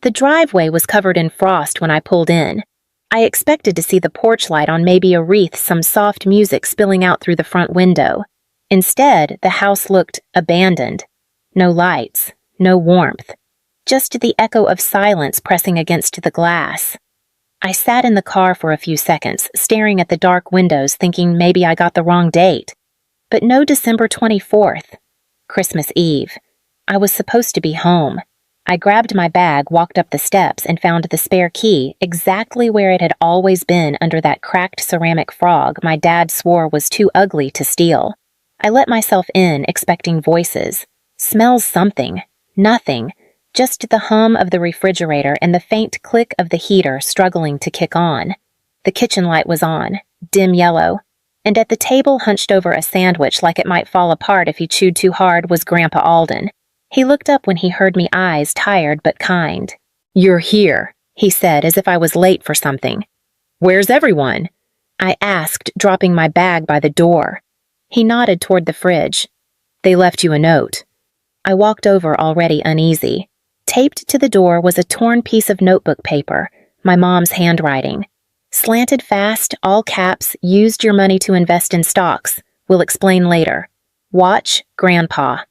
The driveway was covered in frost when I pulled in. I expected to see the porch light on maybe a wreath, some soft music spilling out through the front window. Instead, the house looked abandoned. No lights, no warmth, just the echo of silence pressing against the glass. I sat in the car for a few seconds, staring at the dark windows, thinking maybe I got the wrong date. But no December 24th. Christmas Eve. I was supposed to be home. I grabbed my bag, walked up the steps, and found the spare key exactly where it had always been, under that cracked ceramic frog my dad swore was too ugly to steal. I let myself in, expecting voices. Smells something. Nothing. Just the hum of the refrigerator and the faint click of the heater struggling to kick on. The kitchen light was on, dim yellow, and at the table, hunched over a sandwich like it might fall apart if he chewed too hard, was Grandpa Alden. He looked up when he heard me, eyes tired but kind. "You're here," he said, as if I was late for something. "Where's everyone?" I asked, dropping my bag by the door. He nodded toward the fridge. "They left you a note." I walked over, already uneasy. Taped to the door was a torn piece of notebook paper, my mom's handwriting. Slanted fast, all caps, "Used your money to invest in stocks. Will explain later. Watch, Grandpa."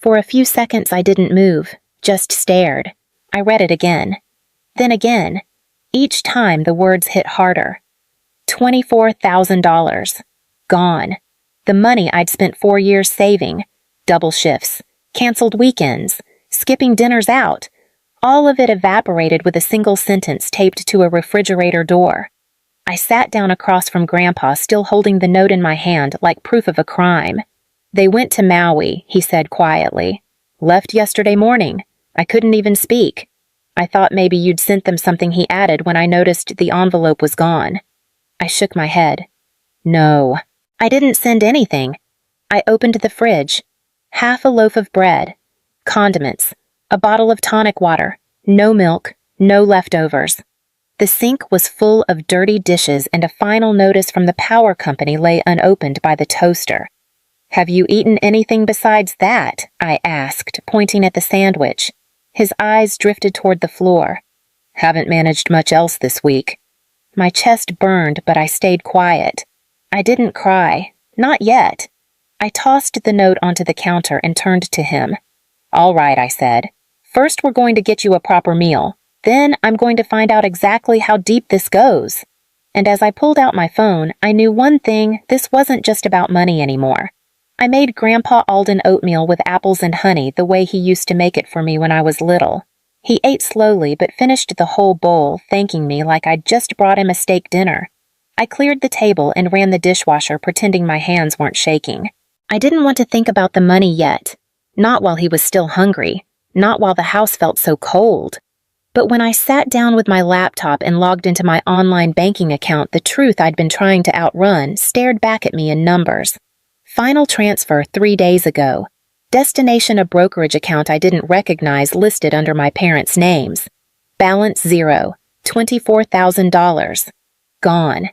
For a few seconds I didn't move, just stared. I read it again. Then again. Each time the words hit harder. $24,000. Gone. The money I'd spent 4 years saving. Double shifts. Canceled weekends. Skipping dinners out. All of it evaporated with a single sentence taped to a refrigerator door. I sat down across from Grandpa, still holding the note in my hand like proof of a crime. "They went to Maui," he said quietly. "Left yesterday morning. I couldn't even speak. I thought maybe you'd sent them something," he added when I noticed the envelope was gone. I shook my head. "No, I didn't send anything." I opened the fridge. Half a loaf of bread. Condiments. A bottle of tonic water. No milk. No leftovers. The sink was full of dirty dishes, and a final notice from the power company lay unopened by the toaster. "Have you eaten anything besides that?" I asked, pointing at the sandwich. His eyes drifted toward the floor. "Haven't managed much else this week." My chest burned, but I stayed quiet. I didn't cry. Not yet. I tossed the note onto the counter and turned to him. "All right," I said. "First we're going to get you a proper meal. Then I'm going to find out exactly how deep this goes." And as I pulled out my phone, I knew one thing: this wasn't just about money anymore. I made Grandpa Alden oatmeal with apples and honey the way he used to make it for me when I was little. He ate slowly but finished the whole bowl, thanking me like I'd just brought him a steak dinner. I cleared the table and ran the dishwasher, pretending my hands weren't shaking. I didn't want to think about the money yet. Not while he was still hungry. Not while the house felt so cold. But when I sat down with my laptop and logged into my online banking account, the truth I'd been trying to outrun stared back at me in numbers. Final transfer 3 days ago. Destination a brokerage account I didn't recognize listed under my parents' names. Balance 0. $24,000. Gone.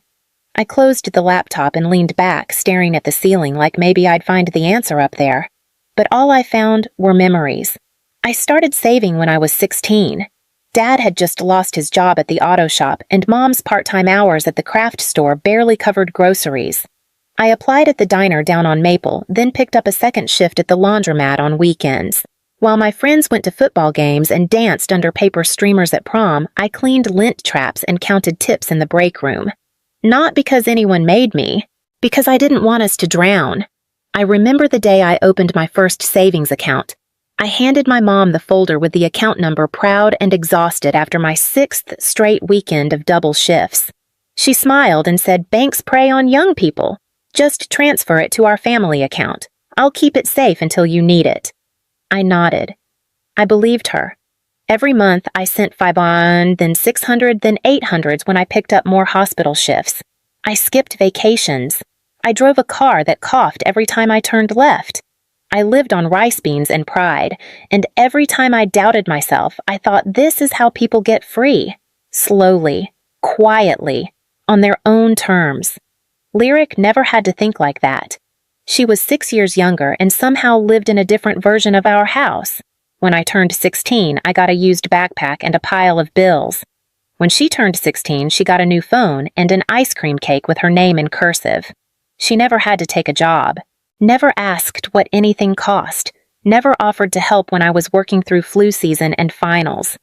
I closed the laptop and leaned back, staring at the ceiling like maybe I'd find the answer up there. But all I found were memories. I started saving when I was 16. Dad had just lost his job at the auto shop, and Mom's part-time hours at the craft store barely covered groceries. I applied at the diner down on Maple, then picked up a second shift at the laundromat on weekends. While my friends went to football games and danced under paper streamers at prom, I cleaned lint traps and counted tips in the break room. Not because anyone made me, because I didn't want us to drown. I remember the day I opened my first savings account. I handed my mom the folder with the account number, proud and exhausted after my 6th straight weekend of double shifts. She smiled and said, "Banks prey on young people. Just transfer it to our family account. I'll keep it safe until you need it." I nodded. I believed her. Every month I sent $500, then $600, then $800 when I picked up more hospital shifts. I skipped vacations. I drove a car that coughed every time I turned left. I lived on rice beans and pride, and every time I doubted myself, I thought this is how people get free. Slowly, quietly, on their own terms. Lyric never had to think like that. She was 6 years younger and somehow lived in a different version of our house. When I turned 16, I got a used backpack and a pile of bills. When she turned 16, she got a new phone and an ice cream cake with her name in cursive. She never had to take a job, never asked what anything cost, never offered to help when I was working through flu season and finals.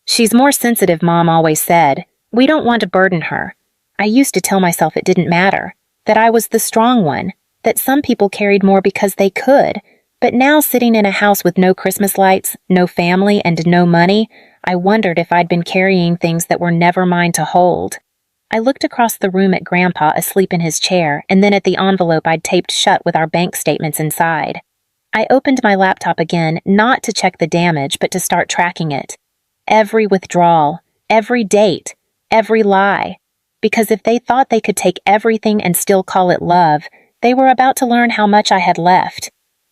She's more sensitive, Mom always said. We don't want to burden her. I used to tell myself it didn't matter, that I was the strong one, that some people carried more because they could. But now, sitting in a house with no Christmas lights, no family, and no money, I wondered if I'd been carrying things that were never mine to hold. I looked across the room at Grandpa asleep in his chair, and then at the envelope I'd taped shut with our bank statements inside. I opened my laptop again, not to check the damage, but to start tracking it. Every withdrawal, every date, every lie. Because if they thought they could take everything and still call it love, they were about to learn how much I had left.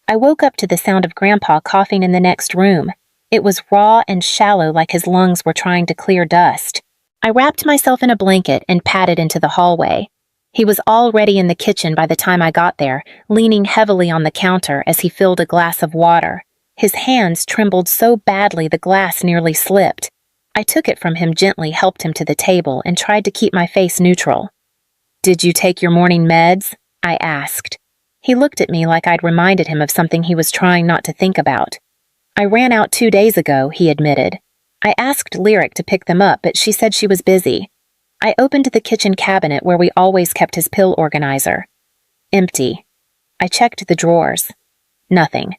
I woke up to the sound of Grandpa coughing in the next room. It was raw and shallow, like his lungs were trying to clear dust. I wrapped myself in a blanket and padded into the hallway. He was already in the kitchen by the time I got there, leaning heavily on the counter as he filled a glass of water. His hands trembled so badly the glass nearly slipped. I took it from him gently, helped him to the table, and tried to keep my face neutral. "Did you take your morning meds?" I asked. He looked at me like I'd reminded him of something he was trying not to think about. "I ran out 2 days ago," he admitted. I asked Lyric to pick them up, but she said she was busy. I opened the kitchen cabinet where we always kept his pill organizer. Empty. I checked the drawers. Nothing.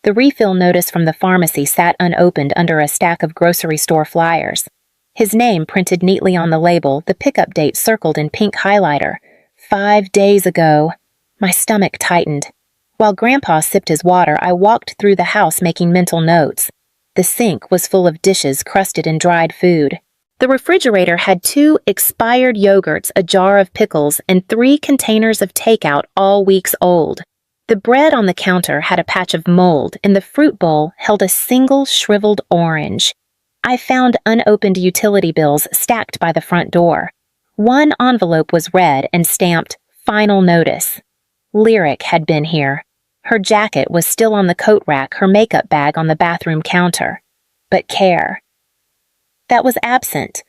The refill notice from the pharmacy sat unopened under a stack of grocery store flyers. His name printed neatly on the label, the pickup date circled in pink highlighter. 5 days ago. My stomach tightened. While Grandpa sipped his water, I walked through the house making mental notes. The sink was full of dishes crusted in dried food. The refrigerator had 2 expired yogurts, a jar of pickles, and 3 containers of takeout, all weeks old. The bread on the counter had a patch of mold, and the fruit bowl held a single shriveled orange. I found unopened utility bills stacked by the front door. One envelope was red and stamped, "Final Notice." Lyric had been here. Her jacket was still on the coat rack, her makeup bag on the bathroom counter. But care. That was absent.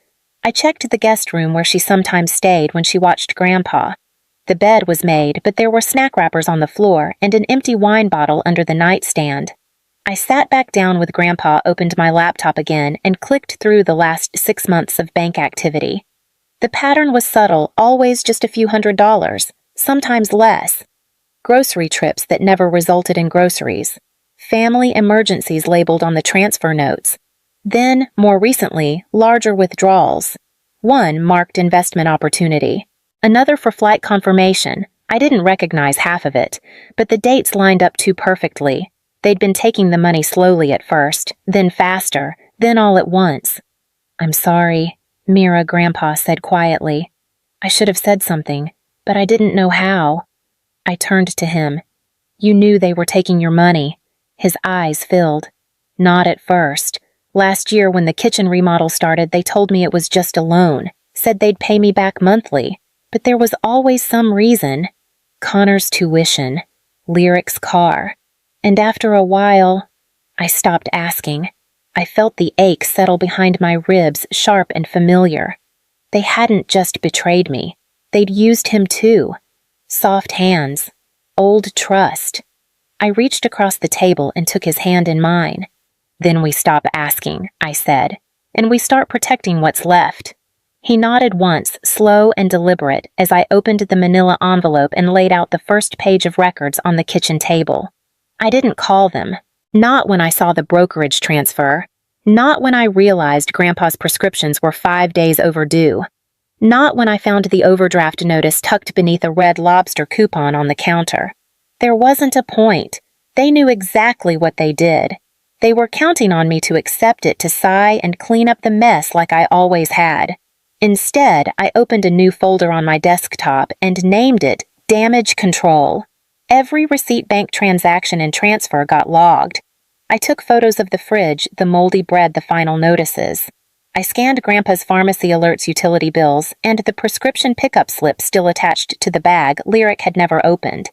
I checked the guest room where she sometimes stayed when she watched Grandpa. The bed was made, but there were snack wrappers on the floor and an empty wine bottle under the nightstand. I sat back down with Grandpa, opened my laptop again, and clicked through the last 6 months of bank activity. The pattern was subtle, always just a few $100s, sometimes less. Grocery trips that never resulted in groceries. Family emergencies labeled on the transfer notes. Then, more recently, larger withdrawals. One marked investment opportunity. Another for flight confirmation. I didn't recognize half of it, but the dates lined up too perfectly. They'd been taking the money slowly at first, then faster, then all at once. "I'm sorry," Mira, Grandpa said quietly. "I should have said something, but I didn't know how." I turned to him. "You knew they were taking your money." His eyes filled. "Not at first. Last year when the kitchen remodel started, they told me it was just a loan, said they'd pay me back monthly. But there was always some reason. Connor's tuition, Lyric's car. And after a while, I stopped asking. I felt the ache settle behind my ribs, sharp and familiar. They hadn't just betrayed me. They'd used him too. Soft hands. Old trust. I reached across the table and took his hand in mine. "Then we stop asking," I said, "and we start protecting what's left." He nodded once, slow and deliberate, as I opened the manila envelope and laid out the first page of records on the kitchen table. I didn't call them. Not when I saw the brokerage transfer. Not when I realized Grandpa's prescriptions were 5 days overdue. Not when I found the overdraft notice tucked beneath a Red Lobster coupon on the counter. There wasn't a point. They knew exactly what they did. They were counting on me to accept it, to sigh and clean up the mess like I always had. Instead, I opened a new folder on my desktop and named it Damage Control. Every receipt, bank transaction, and transfer got logged. I took photos of the fridge, the moldy bread, the final notices. I scanned Grandpa's pharmacy alerts, utility bills, and the prescription pickup slip still attached to the bag Lyric had never opened.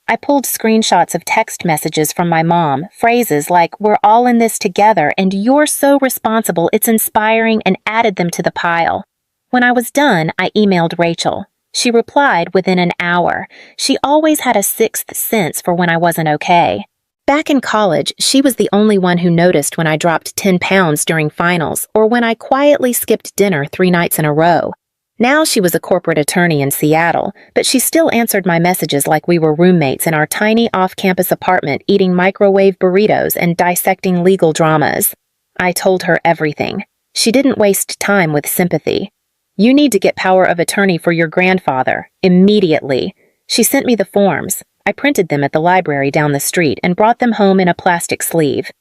I pulled screenshots of text messages from my mom, phrases like, "We're all in this together and you're so responsible, it's inspiring," and added them to the pile. When I was done, I emailed Rachel. She replied within an hour. She always had a sixth sense for when I wasn't okay. Back in college, she was the only one who noticed when I dropped 10 pounds during finals or when I quietly skipped dinner 3 nights in a row. Now she was a corporate attorney in Seattle, but she still answered my messages like we were roommates in our tiny off-campus apartment eating microwave burritos and dissecting legal dramas. I told her everything. She didn't waste time with sympathy. "You need to get power of attorney for your grandfather, immediately." She sent me the forms. I printed them at the library down the street and brought them home in a plastic sleeve.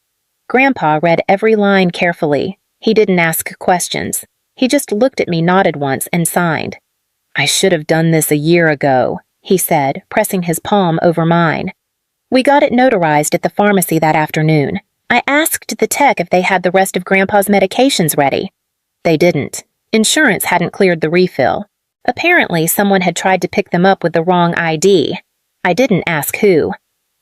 Grandpa read every line carefully. He didn't ask questions. He just looked at me, nodded once, and signed. "I should have done this a year ago," he said, pressing his palm over mine. We got it notarized at the pharmacy that afternoon. I asked the tech if they had the rest of Grandpa's medications ready. They didn't. Insurance hadn't cleared the refill. Apparently, someone had tried to pick them up with the wrong ID. I didn't ask who.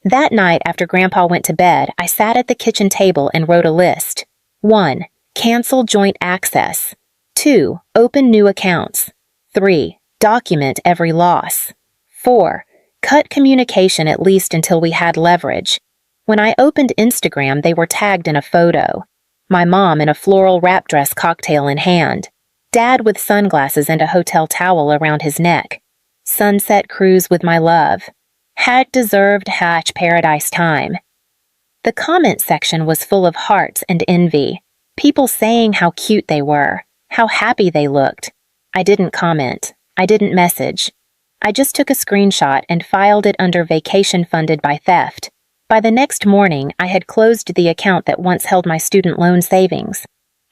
That night after Grandpa went to bed, I sat at the kitchen table and wrote a list. 1. Cancel joint access. 2. Open new accounts. 3. Document every loss. 4. Cut communication at least until we had leverage. When I opened Instagram, they were tagged in a photo. My mom in a floral wrap dress, cocktail in hand. Dad with sunglasses and a hotel towel around his neck. Sunset cruise with my love. Had deserved hatch paradise time. The comment section was full of hearts and envy. People saying how cute they were, how happy they looked. I didn't comment. I didn't message. I just took a screenshot and filed it under vacation funded by theft. By the next morning, I had closed the account that once held my student loan savings.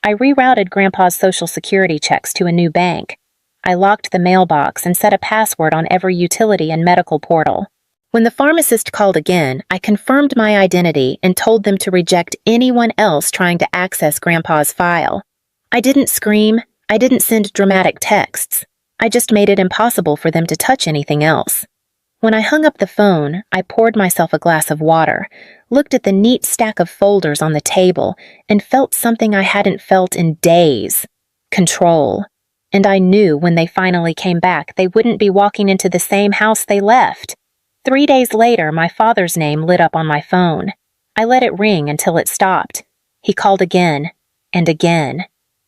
I rerouted Grandpa's Social Security checks to a new bank. I locked the mailbox and set a password on every utility and medical portal. When the pharmacist called again, I confirmed my identity and told them to reject anyone else trying to access Grandpa's file. I didn't scream. I didn't send dramatic texts. I just made it impossible for them to touch anything else. When I hung up the phone, I poured myself a glass of water, looked at the neat stack of folders on the table, and felt something I hadn't felt in days. Control. And I knew when they finally came back, they wouldn't be walking into the same house they left. 3 days later, my father's name lit up on my phone. I let it ring until it stopped. He called again and again.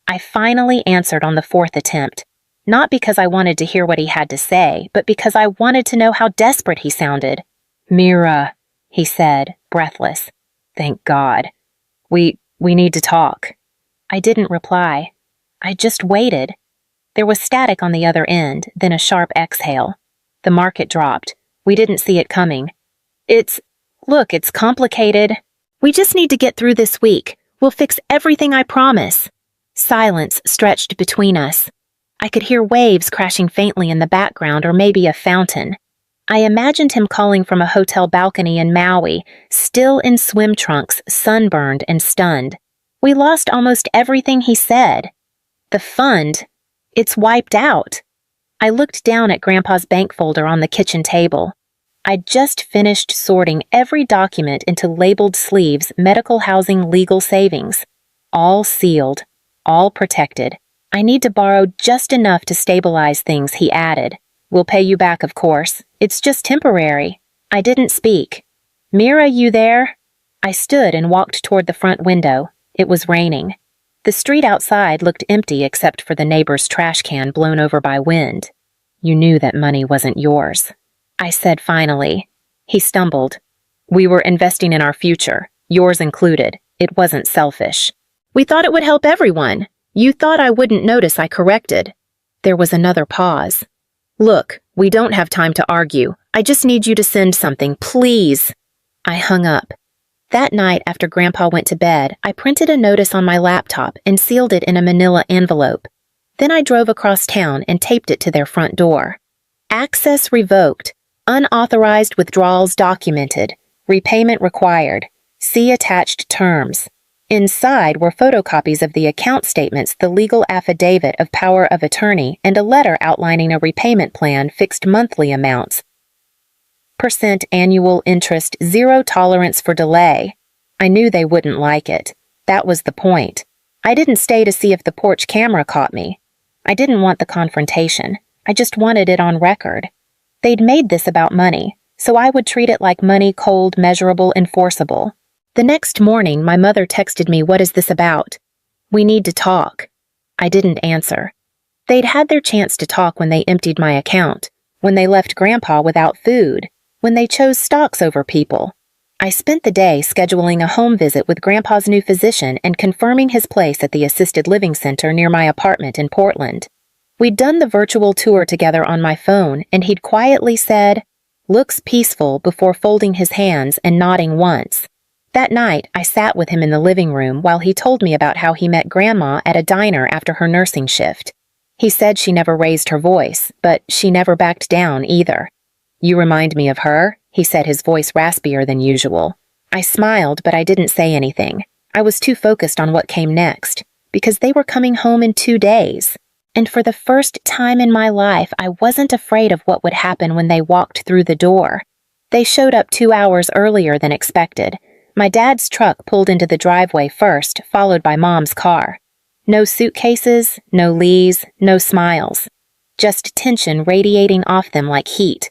I finally answered on the 4th attempt. Not because I wanted to hear what he had to say, but because I wanted to know how desperate he sounded. "Mira," he said, breathless. "Thank God. We need to talk." I didn't reply. I just waited. There was static on the other end, then a sharp exhale. The market dropped. We didn't see it coming. Look, it's complicated. We just need to get through this week. We'll fix everything, I promise." Silence stretched between us. I could hear waves crashing faintly in the background, or maybe a fountain. I imagined him calling from a hotel balcony in Maui, still in swim trunks, sunburned and stunned. We lost almost everything he said. The fund, it's wiped out. I looked down at Grandpa's bank folder on the kitchen table. I'd just finished sorting every document into labeled sleeves, medical housing, legal savings. All sealed, all protected. I need to borrow just enough to stabilize things, he added. "We'll pay you back, of course. It's just temporary." I didn't speak. "Mira, you there?" I stood and walked toward the front window. It was raining. The street outside looked empty except for the neighbor's trash can blown over by wind. "You knew that money wasn't yours," I said finally. He stumbled. "We were investing in our future, yours included. It wasn't selfish. We thought it would help everyone. You thought I wouldn't notice, I corrected." There was another pause. "Look, we don't have time to argue. I just need you to send something, please." I hung up. That night after Grandpa went to bed, I printed a notice on my laptop and sealed it in a manila envelope. Then I drove across town and taped it to their front door. "Access revoked. Unauthorized withdrawals documented. Repayment required. See attached terms." Inside were photocopies of the account statements, the legal affidavit of power of attorney, and a letter outlining a repayment plan, fixed monthly amounts. 8% annual interest, zero tolerance for delay. I knew they wouldn't like it. That was the point. I didn't stay to see if the porch camera caught me. I didn't want the confrontation. I just wanted it on record. They'd made this about money, so I would treat it like money, cold, measurable, enforceable. The next morning, my mother texted me, "What is this about?" "We need to talk." I didn't answer. They'd had their chance to talk when they emptied my account, when they left Grandpa without food, when they chose stocks over people. I spent the day scheduling a home visit with Grandpa's new physician and confirming his place at the assisted living center near my apartment in Portland. We'd done the virtual tour together on my phone, and he'd quietly said, "Looks peaceful," before folding his hands and nodding once. That night, I sat with him in the living room while he told me about how he met Grandma at a diner after her nursing shift. He said she never raised her voice, but she never backed down either. "You remind me of her," he said, his voice raspier than usual. I smiled, but I didn't say anything. I was too focused on what came next, because they were coming home in 2 days. And for the first time in my life, I wasn't afraid of what would happen when they walked through the door. They showed up 2 hours earlier than expected. My dad's truck pulled into the driveway first, followed by Mom's car. No suitcases, no Lees, no smiles. Just tension radiating off them like heat.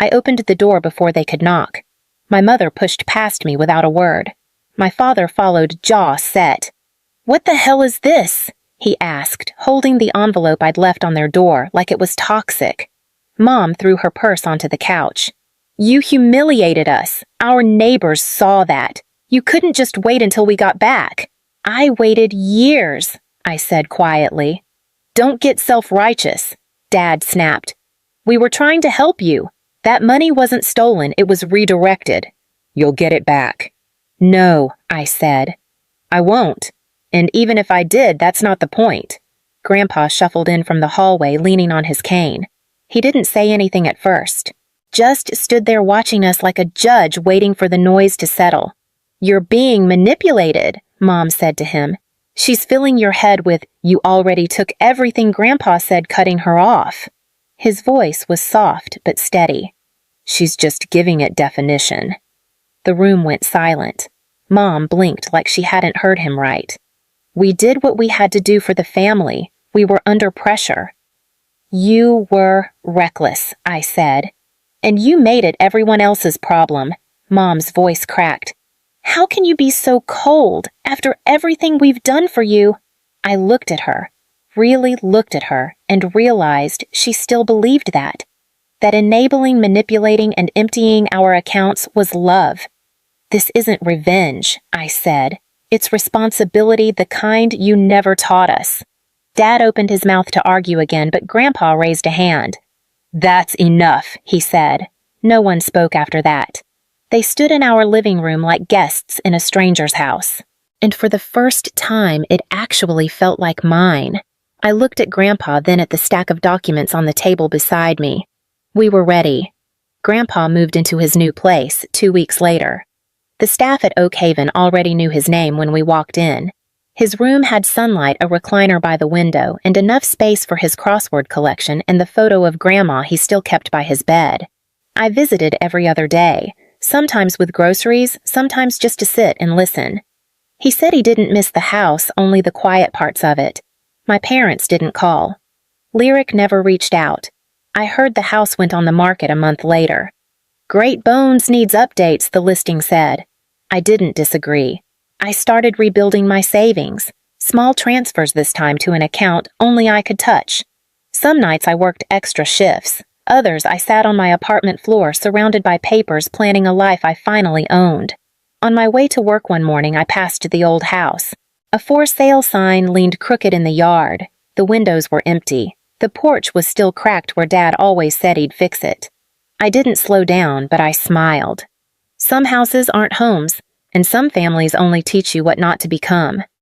I opened the door before they could knock. My mother pushed past me without a word. My father followed, jaw set. "What the hell is this?" he asked, holding the envelope I'd left on their door like it was toxic. Mom threw her purse onto the couch. "You humiliated us. Our neighbors saw that. You couldn't just wait until we got back." "I waited years," I said quietly. "Don't get self-righteous," Dad snapped. "We were trying to help you. That money wasn't stolen, it was redirected. You'll get it back." "No," I said. "I won't. And even if I did, that's not the point." Grandpa shuffled in from the hallway, leaning on his cane. He didn't say anything at first. Just stood there watching us like a judge waiting for the noise to settle. "You're being manipulated," Mom said to him. "She's filling your head with, 'You already took everything Grandpa said,' cutting her off." His voice was soft but steady. "She's just giving it definition." The room went silent. Mom blinked like she hadn't heard him right. "We did what we had to do for the family. We were under pressure." "You were reckless," I said. "And you made it everyone else's problem." Mom's voice cracked. "How can you be so cold after everything we've done for you?" I looked at her, really looked at her, and realized she still believed that enabling, manipulating, and emptying our accounts was love. "This isn't revenge," I said. "It's responsibility, the kind you never taught us." Dad opened his mouth to argue again, but Grandpa raised a hand. "That's enough," he said. No one spoke after that. They stood in our living room like guests in a stranger's house. And for the first time, it actually felt like mine. I looked at Grandpa, then at the stack of documents on the table beside me. We were ready. Grandpa moved into his new place 2 weeks later. The staff at Oak Haven already knew his name when we walked in. His room had sunlight, a recliner by the window, and enough space for his crossword collection and the photo of Grandma he still kept by his bed. I visited every other day, sometimes with groceries, sometimes just to sit and listen. He said he didn't miss the house, only the quiet parts of it. My parents didn't call. Lyric never reached out. I heard the house went on the market a month later. "Great Bones needs updates," the listing said. I didn't disagree. I started rebuilding my savings. Small transfers this time to an account only I could touch. Some nights I worked extra shifts. Others I sat on my apartment floor surrounded by papers planning a life I finally owned. On my way to work one morning I passed the old house. A for sale sign leaned crooked in the yard. The windows were empty. The porch was still cracked where Dad always said he'd fix it. I didn't slow down, but I smiled. Some houses aren't homes, and some families only teach you what not to become.